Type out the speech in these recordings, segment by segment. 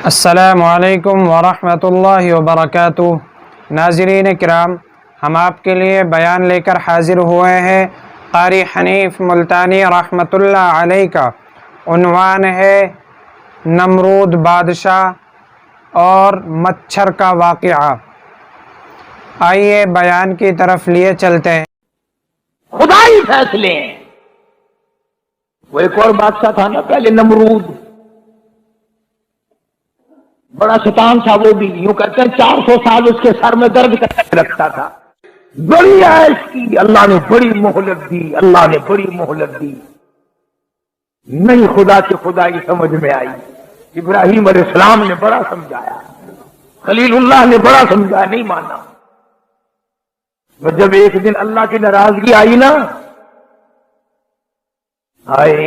السلام علیکم ورحمۃ اللہ وبرکاتہ۔ ناظرین کرام، ہم آپ کے لیے بیان لے کر حاضر ہوئے ہیں قاری حنیف ملتانی رحمۃ اللہ علیہ کا۔ عنوان ہے نمرود بادشاہ اور مچھر کا واقعہ۔ آئیے بیان کی طرف لیے چلتے ہیں۔ خدائی فیصلے ہیں۔ وہ ایک اور بادشاہ تھا نا پہلے، نمرود، بڑا شیطان تھا وہ بھی، یوں کہتے ہیں 400 سال اس کے سر میں درد رکھتا تھا۔ بڑی عیش کی، اللہ نے بڑی مہلت دی، اللہ نے بڑی مہلت دی، نہیں خدا کی خدائی سمجھ میں آئی۔ ابراہیم علیہ السلام نے بڑا سمجھایا، خلیل اللہ نے بڑا سمجھایا، نہیں مانا۔ جب ایک دن اللہ کی ناراضگی آئی نا، آئے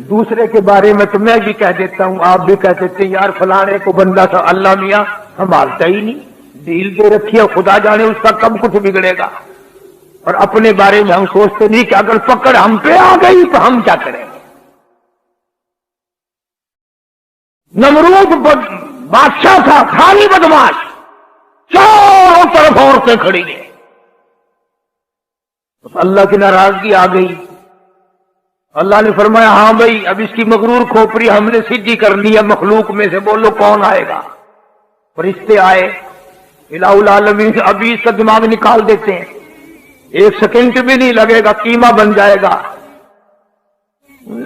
دوسرے کے بارے میں تو میں بھی کہہ دیتا ہوں، آپ بھی کہہ دیتے ہیں، یار فلانے کو بندہ تھا، اللہ میاں سنبھالتا ہی نہیں، ڈیل دے رکھی ہے، خدا جانے اس کا کب کچھ بگڑے گا۔ اور اپنے بارے میں ہم سوچتے نہیں کہ اگر پکڑ ہم پہ آ گئی تو ہم کیا کریں گے۔ نمرود بادشاہ تھا، خالی بدماش، چاروں طرف عورتیں کھڑی ہیں۔ اللہ کی ناراضگی آ گئی۔ اللہ نے فرمایا ہاں بھائی، اب اس کی مغرور کھوپڑی ہم نے سیدھی کر لی ہے، مخلوق میں سے بولو کون آئے گا۔ فرشتے آئے، الہ العالمین سے ابھی اس کا دماغ نکال دیتے ہیں، 1 سیکنڈ بھی نہیں لگے گا، قیمہ بن جائے گا۔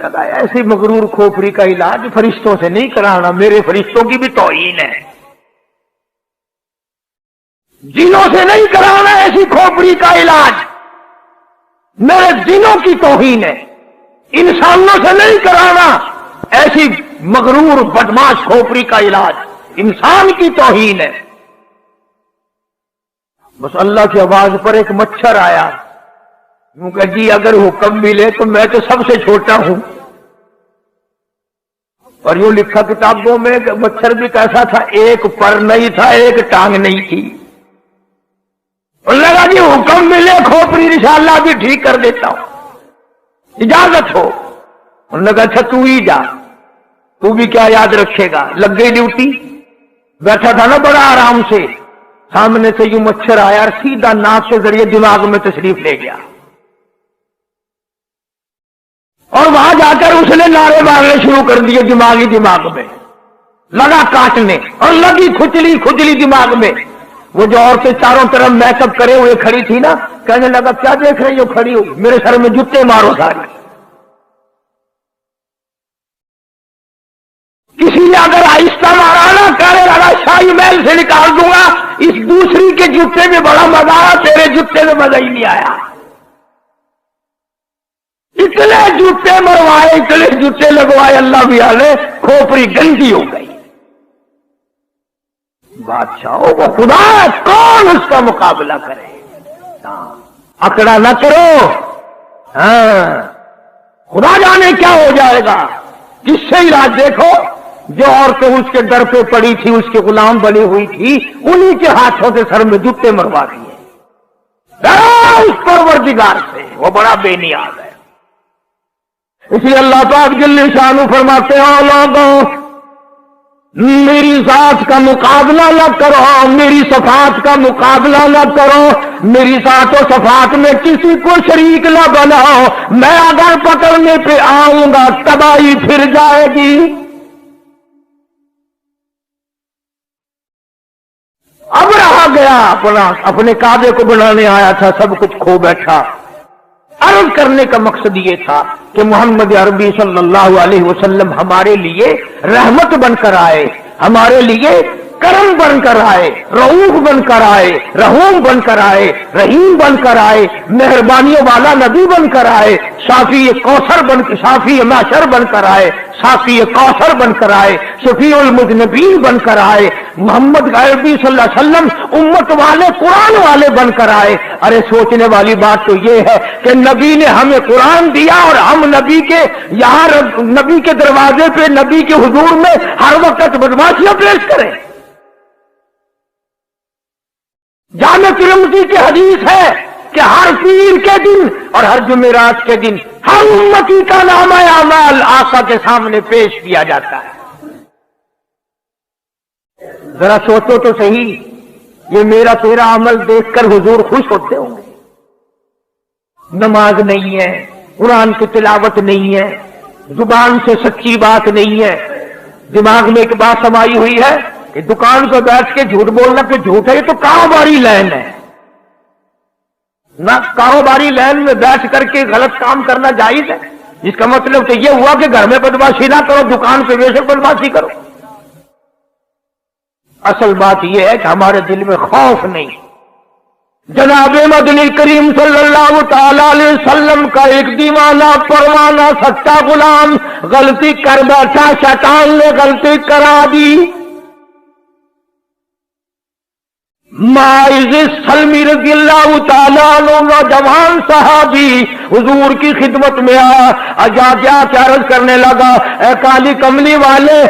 لگا ایسی مغرور کھوپڑی کا علاج فرشتوں سے نہیں کرانا، میرے فرشتوں کی بھی توہین ہے، جنوں سے نہیں کرانا ایسی کھوپڑی کا علاج، میرے جنوں کی توہین ہے، انسانوں سے نہیں کرانا ایسی مغرور بدماش کھوپڑی کا علاج، انسان کی توہین ہے۔ بس اللہ کی آواز پر ایک مچھر آیا، یوں کہ جی اگر حکم ملے تو میں تو سب سے چھوٹا ہوں۔ اور یوں لکھا کتابوں میں کہ مچھر بھی کیسا تھا، ایک پر نہیں تھا، ایک ٹانگ نہیں تھی۔ اور لگا جی حکم ملے کھوپڑی انشاءاللہ بھی ٹھیک کر دیتا ہوں، اجازت ہو۔ انہوں نے کہا اچھا تو ہی جا، تو بھی کیا یاد رکھے گا۔ لگ گئی ڈیوٹی، بیٹھا تھا نا بڑا آرام سے، سامنے سے یوں مچھر آیا اور سیدھا ناک کے ذریعے دماغ میں تشریف لے گیا، اور وہاں جا کر اس نے نعرے مارنے شروع کر دیے دماغ میں، لگا کاٹنے، اور لگی کھجلی دماغ میں۔ وہ جو عورتیں چاروں طرف میک اپ کرے ہوئے کھڑی تھی نا، کہنے لگا کیا دیکھ رہی ہو کھڑی ہو، میرے سر میں جوتے مارو ساری۔ کسی نے اگر آہستہ مارا نا، کہنے لگا شاہی محل سے نکال دوں گا، اس دوسری کے جوتے میں بڑا مزہ آیا، تیرے جوتے میں مزہ ہی نہیں آیا۔ اتنے جوتے مروائے، اتنے جوتے لگوائے، اللہ بھی آلے کھوپڑی گندی ہو گئی۔ بادشاہوں کو خدا ہے، کون اس کا مقابلہ کرے؟ اکڑا نہ کرو، ہاں خدا جانے کیا ہو جائے گا۔ جس سے علاج دیکھو، جو عورتیں اس کے در پہ پڑی تھی، اس کے غلام بنی ہوئی تھی، انہی کے ہاتھوں سے سر میں جوتے مروا دیے۔ ڈرو اس پروردگار سے، وہ بڑا بے نیاز ہے۔ اس لیے اللہ پاک جل شانہ فرماتے ہیں لوگوں، میری ذات کا مقابلہ نہ کرو، میری صفات کا مقابلہ نہ کرو، میری ذات و صفات میں کسی کو شریک نہ بناؤ، میں اگر پکڑنے پہ آؤں گا تباہی پھر جائے گی۔ اب رہا گیا اپنے کعبے کو بنانے آیا تھا، سب کچھ کھو بیٹھا۔ عرض کرنے کا مقصد یہ تھا کہ محمد عربی صلی اللہ علیہ وسلم ہمارے لیے رحمت بن کر آئے، ہمارے لیے کرم بن کر آئے، رؤوف بن کر آئے، رحوم بن کر آئے، رحیم بن کر آئے، مہربانیوں والا نبی بن کر آئے، شافی کوثر شافی معشر بن کر آئے، شافی کوثر بن کر آئے، شفیع المذنبین بن کر آئے، محمد عربی صلی اللہ علیہ وسلم امت والے قرآن والے بن کر آئے۔ ارے سوچنے والی بات تو یہ ہے کہ نبی نے ہمیں قرآن دیا اور ہم نبی کے یہاں نبی کے دروازے پہ نبی کے حضور میں ہر وقت بدماشیاں پیش کریں۔ جامع ترمذی کی حدیث ہے کہ ہر پیر کے دن اور ہر جمعرات کے دن ہر امتی کا نامہ اعمال آقا کے سامنے پیش کیا جاتا ہے۔ ذرا سوچو تو صحیح، یہ میرا تیرا عمل دیکھ کر حضور خوش ہوتے ہوں گے؟ نماز نہیں ہے، قرآن کی تلاوت نہیں ہے، زبان سے سچی بات نہیں ہے، دماغ میں ایک بات سمائی ہوئی ہے کہ دکان پہ بیٹھ کے جھوٹ بولنا تو جھوٹ ہے، یہ تو کاروباری لائن ہے نہ، کاروباری لائن میں بیٹھ کر کے غلط کام کرنا جائز ہے؟ جس کا مطلب تو یہ ہوا کہ گھر میں بدماشی نہ کرو، دکان پہ بے شک بدماشی کرو۔ اصل بات یہ ہے کہ ہمارے دل میں خوف نہیں۔ جناب مدنی کریم صلی اللہ تعالی علیہ وسلم کا ایک دیوانہ پروانہ سچا غلام غلطی کر بیٹھا، شیطان نے غلطی کرا دی۔ ماعز سلمی رضی اللہ تعالیٰ عنہ نوجوان صحابی حضور کی خدمت میں آیا، جا کے عرض کرنے لگا، اے کالی کملی والے،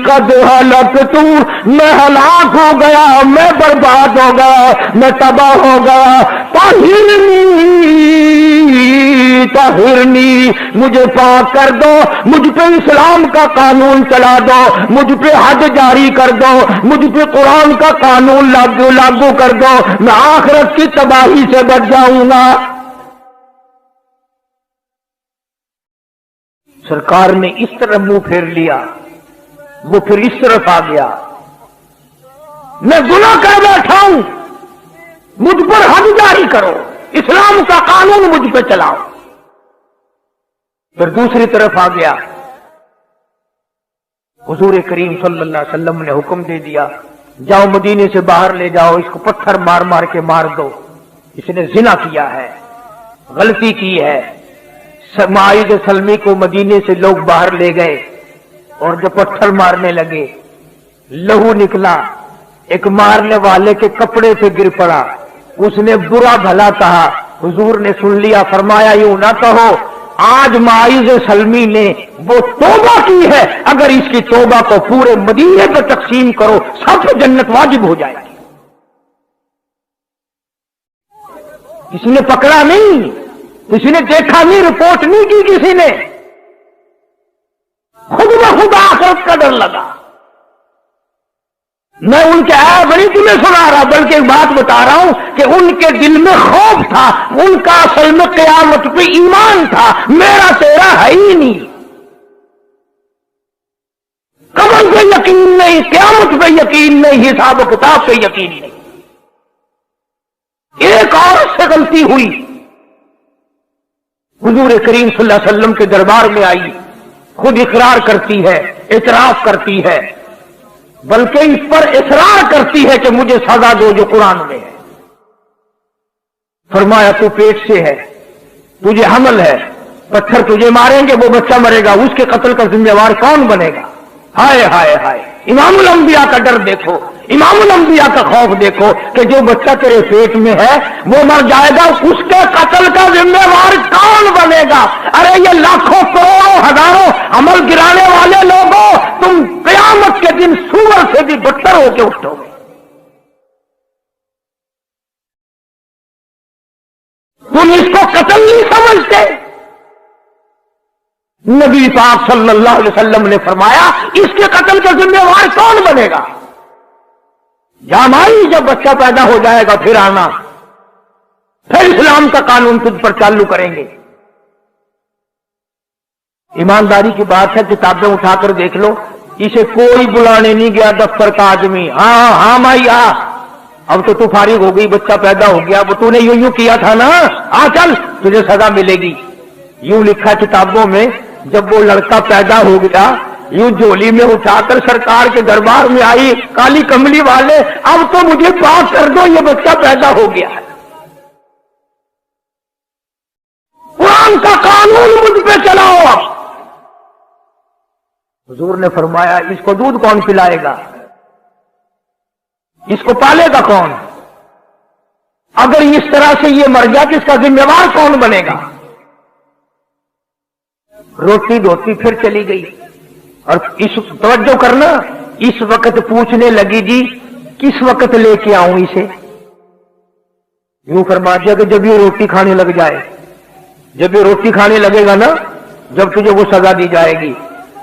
قد ہلکت، میں ہلاک ہو گیا، میں برباد ہو گیا، میں تباہ ہو گیا، طہرنی، مجھے پاک کر دو، مجھ پہ اسلام کا قانون چلا دو، مجھ پہ حد جاری کر دو، مجھ پہ قرآن کا قانون لاگو کر دو، میں آخرت کی تباہی سے بچ جاؤں گا۔ سرکار نے اس طرح منہ پھیر لیا، وہ پھر اس طرف آ گیا، میں گناہ کر بیٹھا ہوں، مجھ پر حد جاری کرو، اسلام کا قانون مجھ پہ چلاؤ۔ پھر دوسری طرف آ گیا، حضور کریم صلی اللہ علیہ وسلم نے حکم دے دیا، جاؤ مدینے سے باہر لے جاؤ، اس کو پتھر مار مار کے مار دو، اس نے زنا کیا ہے، غلطی کی ہے۔ ماعز سلمی کو مدینے سے لوگ باہر لے گئے اور جب پتھر مارنے لگے، لہو نکلا، ایک مارنے والے کے کپڑے پہ گر پڑا، اس نے برا بھلا کہا، حضور نے سن لیا، فرمایا یوں نہ کہو، آج ماعز سلمی نے وہ توبہ کی ہے، اگر اس کی توبہ کو پورے مدینے پہ تقسیم کرو سب کو جنت واجب ہو جائے گی۔ کسی نے پکڑا نہیں، کسی نے دیکھا نہیں، رپورٹ نہیں کی کسی نے، خود بخود آخرت کا ڈر لگا۔ میں ان کے عیب نہیں تمہیں سنا رہا، بلکہ ایک بات بتا رہا ہوں کہ ان کے دل میں خوف تھا، ان کا اصل میں قیامت پہ ایمان تھا، میرا تیرا ہے ہی نہیں، قبر پہ یقین نہیں، قیامت پہ یقین نہیں، حساب و کتاب پہ یقین نہیں۔ ایک عورت سے غلطی ہوئی، حضور کریم صلی اللہ علیہ وسلم کے دربار میں آئی، خود اقرار کرتی ہے، اعتراف کرتی ہے، بلکہ اس پر اصرار کرتی ہے کہ مجھے سزا دو جو قرآن میں ہے۔ فرمایا تو پیٹ سے ہے، تجھے حمل ہے، پتھر تجھے ماریں گے، وہ بچہ مرے گا، اس کے قتل کا ذمہ دار کون بنے گا؟ ہائے ہائے ہائے، امام الانبیاء کا ڈر دیکھو، امام الانبیاء کا خوف دیکھو کہ جو بچہ تیرے پیٹ میں ہے وہ مر جائے گا، اس کے قتل کا ذمہ دار کون بنے گا؟ ارے یہ لاکھوں کروڑوں ہزاروں عمل گرانے والے لوگوں، تم قیامت کے دن سور سے بھی بدتر ہو کے اٹھو گے۔ تم اس کو قتل نہیں سمجھتے؟ نبی پاک صلی اللہ علیہ وسلم نے فرمایا اس کے قتل کا ذمہ دار کون بنے گا؟ جامائی جب بچہ پیدا ہو جائے گا پھر آنا، پھر اسلام کا قانون تجھ پر چالو کریں گے۔ ایمانداری کی بات ہے، کتابیں اٹھا کر دیکھ لو، اسے کوئی بلانے نہیں گیا دفتر کا آدمی، ہاں مائی آ، اب تو فارغ ہو گئی، بچہ پیدا ہو گیا، وہ تو نے یوں کیا تھا نا، آ چل تجھے سزا ملے گی۔ یوں لکھا کتابوں میں، جب وہ لڑکا پیدا ہو گیا، یوں جھولی میں اٹھا کر سرکار کے دربار میں آئی، کالی کملی والے اب تو مجھے پاک کر دو، یہ بچہ پیدا ہو گیا ہے، قرآن کا قانون مجھ پہ چلاؤ۔ حضور نے فرمایا اس کو دودھ کون پلائے گا؟ اس کو پالے گا کون؟ اگر اس طرح سے یہ مر گیا تو اس کا ذمہ دار کون بنے گا؟ روٹی دھوتی پھر چلی گئی، اور اس توجہ کرنا، اس وقت پوچھنے لگی جی کس وقت لے کے آؤں اسے؟ یوں فرما دیا کہ جب یہ روٹی کھانے لگ جائے، جب یہ روٹی کھانے لگے گا نا، جب تجھے وہ سزا دی جائے گی۔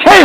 6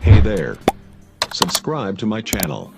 Hey there. Subscribe to my channel.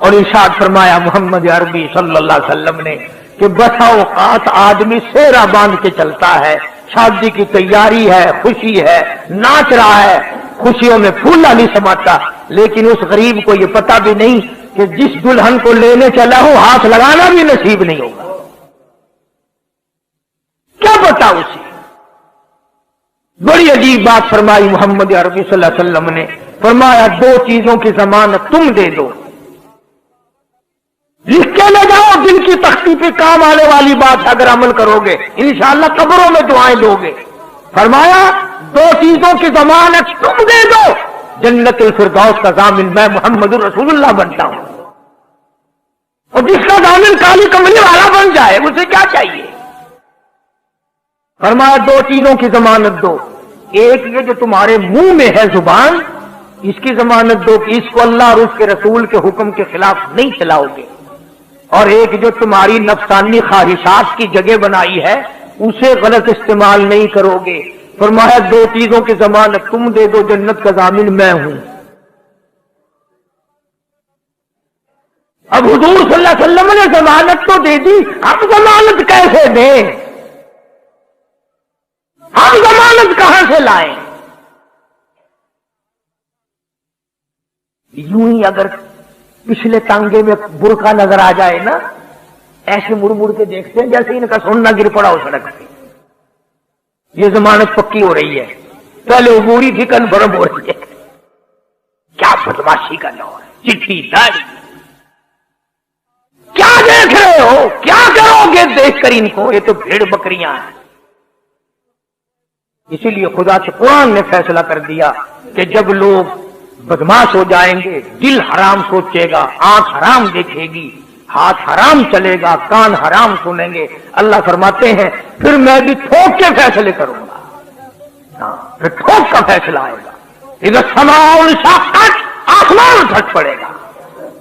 اور ارشاد فرمایا محمد عربی صلی اللہ علیہ وسلم نے کہ بسا اوقات آدمی سہرا باندھ کے چلتا ہے، شادی کی تیاری ہے، خوشی ہے، ناچ رہا ہے، خوشیوں میں پھولا نہیں سماتا، لیکن اس غریب کو یہ پتہ بھی نہیں کہ جس دلہن کو لینے چلا ہوں ہاتھ لگانا بھی نصیب نہیں ہوگا، کیا پتا اسے۔ بڑی عجیب بات فرمائی محمد عربی صلی اللہ علیہ وسلم نے، فرمایا دو چیزوں کی ضمانت تم دے دو، لکھ کے لے جاؤ، دل کی تختی پہ کام آنے والی بات ہے، اگر عمل کرو گے انشاءاللہ قبروں میں دعائیں دو گے۔ فرمایا دو چیزوں کی ضمانت تم دے دو، جنت الفردوس کا ضامن میں محمد رسول اللہ بنتا ہوں، اور جس کا ضامن کالی کملی والا بن جائے اسے کیا چاہیے۔ فرمایا دو چیزوں کی ضمانت دو، ایک یہ جو تمہارے منہ میں ہے زبان، اس کی ضمانت دو کہ اس کو اللہ اور اس کے رسول کے حکم کے خلاف نہیں چلاؤ گے، اور ایک جو تمہاری نفسانی خواہشات کی جگہ بنائی ہے اسے غلط استعمال نہیں کرو گے۔ فرمایا دو چیزوں کی ضمانت تم دے دو، جنت کا ضامن میں ہوں۔ اب حضور صلی اللہ علیہ وسلم نے ضمانت تو دے دی، اب ضمانت کیسے دیں، ہم ضمانت کہاں سے لائیں؟ یوں ہی اگر پچھلے ٹانگے میں برقع نظر آ جائے نا، ایسے مڑ مڑ کے دیکھتے ہیں جیسے ان کا سونا گر پڑا ہو سڑک پہ، یہ ضمانت پکی ہو رہی ہے، پہلے عبوری تھی کنفرم ہو رہی ہے۔ کیا بدماشی کا دور ہے، چٹھی داری، کیا دیکھ رہے ہو، کیا کرو گے دیکھ کر ان کو، یہ تو بھیڑ بکریاں ہیں۔ اسی لیے خدا سے قرآن نے فیصلہ کر دیا کہ جب لوگ بدماش ہو جائیں گے، دل حرام سوچے گا، آنکھ حرام دیکھے گی، ہاتھ حرام چلے گا، کان حرام سنیں گے، اللہ فرماتے ہیں پھر میں بھی ٹھوک کے فیصلے کروں گا، ہاں پھر ٹھوک کا فیصلہ آئے گا۔ اذا السماء انشقت، آسمان پھٹ پڑے گا،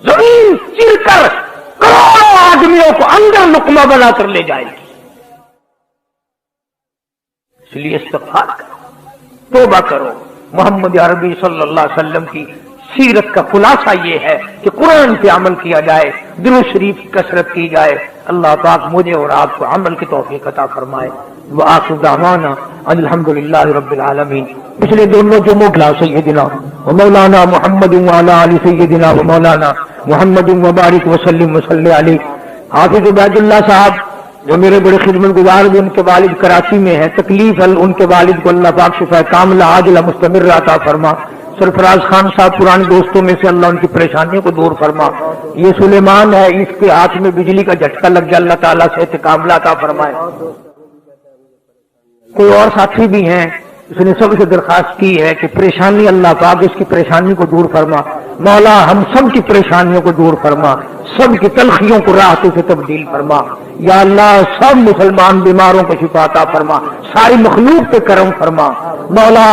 زمین چیر کر کروڑوں آدمیوں کو اندر نقمہ بنا کر لے جائے گی۔ اس لیے استغفار کرو، توبہ کرو۔ محمد عربی صلی اللہ علیہ وسلم کی سیرت کا خلاصہ یہ ہے کہ قرآن پہ عمل کیا جائے، درود شریف کی کثرت کی جائے۔ اللہ پاک مجھے اور آپ کو عمل کی توفیق عطا فرمائے۔ وآخر دعوانا ان الحمدللہ رب العالمین۔ پچھلے دونوں جمعوں کلا سیدنا و مولانا محمد وعلی آل سیدنا و مولانا محمد وبارک وسلم وصلی علیہ۔ حافظ عبید اللہ صاحب جو میرے بڑے خدمت گزار بھی، ان کے والد کراچی میں ہیں، تکلیف ہے ان کے والد کو اللہ پاک شفا کاملہ عاجلہ مستمر عطا فرما۔ سرفراز خان صاحب پرانے دوستوں میں سے، اللہ ان کی پریشانیوں کو دور فرما۔ یہ سلیمان ہے، اس کے ہاتھ میں بجلی کا جھٹکا لگ جائے، اللہ تعالیٰ صحت کاملہ عطا فرمائے۔ کوئی اور ساتھی بھی ہیں، اس نے سب سے درخواست کی ہے کہ پریشانی اللہ پاک اس کی پریشانی کو دور فرما۔ مولا ہم سب کی پریشانیوں کو دور فرما، سب کی تلخیوں کو راحتوں سے تبدیل فرما۔ یا اللہ سب مسلمان بیماروں کو شفا عطا فرما، ساری مخلوق پہ کرم فرما۔ مولا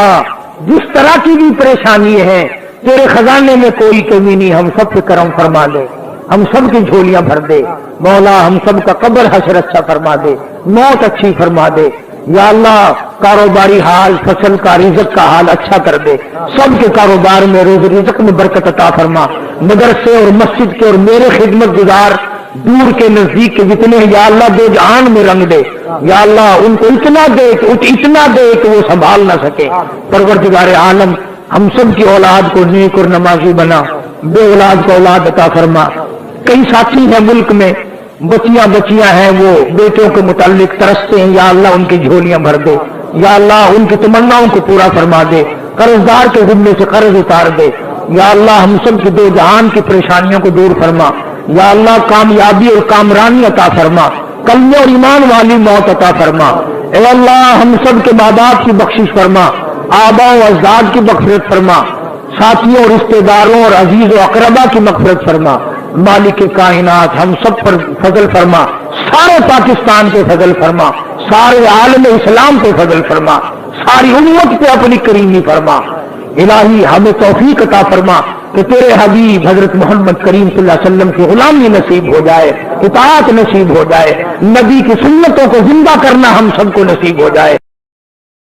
جس طرح کی بھی پریشانی ہے تیرے خزانے میں کوئی کمی نہیں، ہم سب پہ کرم فرما دے، ہم سب کی جھولیاں بھر دے۔ مولا ہم سب کا قبر حشر اچھا فرما دے، موت اچھی فرما دے۔ یا اللہ کاروباری حال، فصل کا، رزق کا حال اچھا کر دے، سب کے کاروبار میں روز رزق میں برکت عطا فرما۔ مدرسے اور مسجد کے اور میرے خدمت گزار دور کے نزدیک کے جتنے ہیں یا اللہ دو جہان میں رنگ دے۔ یا اللہ ان کو اتنا دے کہ وہ سنبھال نہ سکے۔ پروردگار عالم ہم سب کی اولاد کو نیک اور نمازی بنا، بے اولاد کو اولاد عطا فرما۔ کئی ساتھی ہیں ملک میں، بچیاں ہیں، وہ بیٹوں کے متعلق ترستے ہیں، یا اللہ ان کی جھولیاں بھر دے۔ یا اللہ ان کی تمناؤں کو پورا فرما دے، قرض دار کے ذمے سے قرض اتار دے۔ یا اللہ ہم سب کی دو جہان کی پریشانیوں کو دور فرما۔ یا اللہ کامیابی اور کامرانی عطا فرما، کلمہ اور ایمان والی موت عطا فرما۔ اے اللہ ہم سب کے ماں باپ کی بخشش فرما، آبا و اجداد کی مغفرت فرما، ساتھیوں رشتہ داروں اور عزیز و اقربا کی مغفرت فرما۔ مالک کائنات ہم سب پر فضل فرما، سارے پاکستان پہ فضل فرما، سارے عالم اسلام پہ فضل فرما، ساری امت پہ اپنی کریمی فرما۔ الہی ہمیں توفیق عطا فرما کہ تیرے حبیب حضرت محمد کریم صلی اللہ علیہ وسلم کی غلامی نصیب ہو جائے، اطاعت نصیب ہو جائے، نبی کی سنتوں کو زندہ کرنا ہم سب کو نصیب ہو جائے۔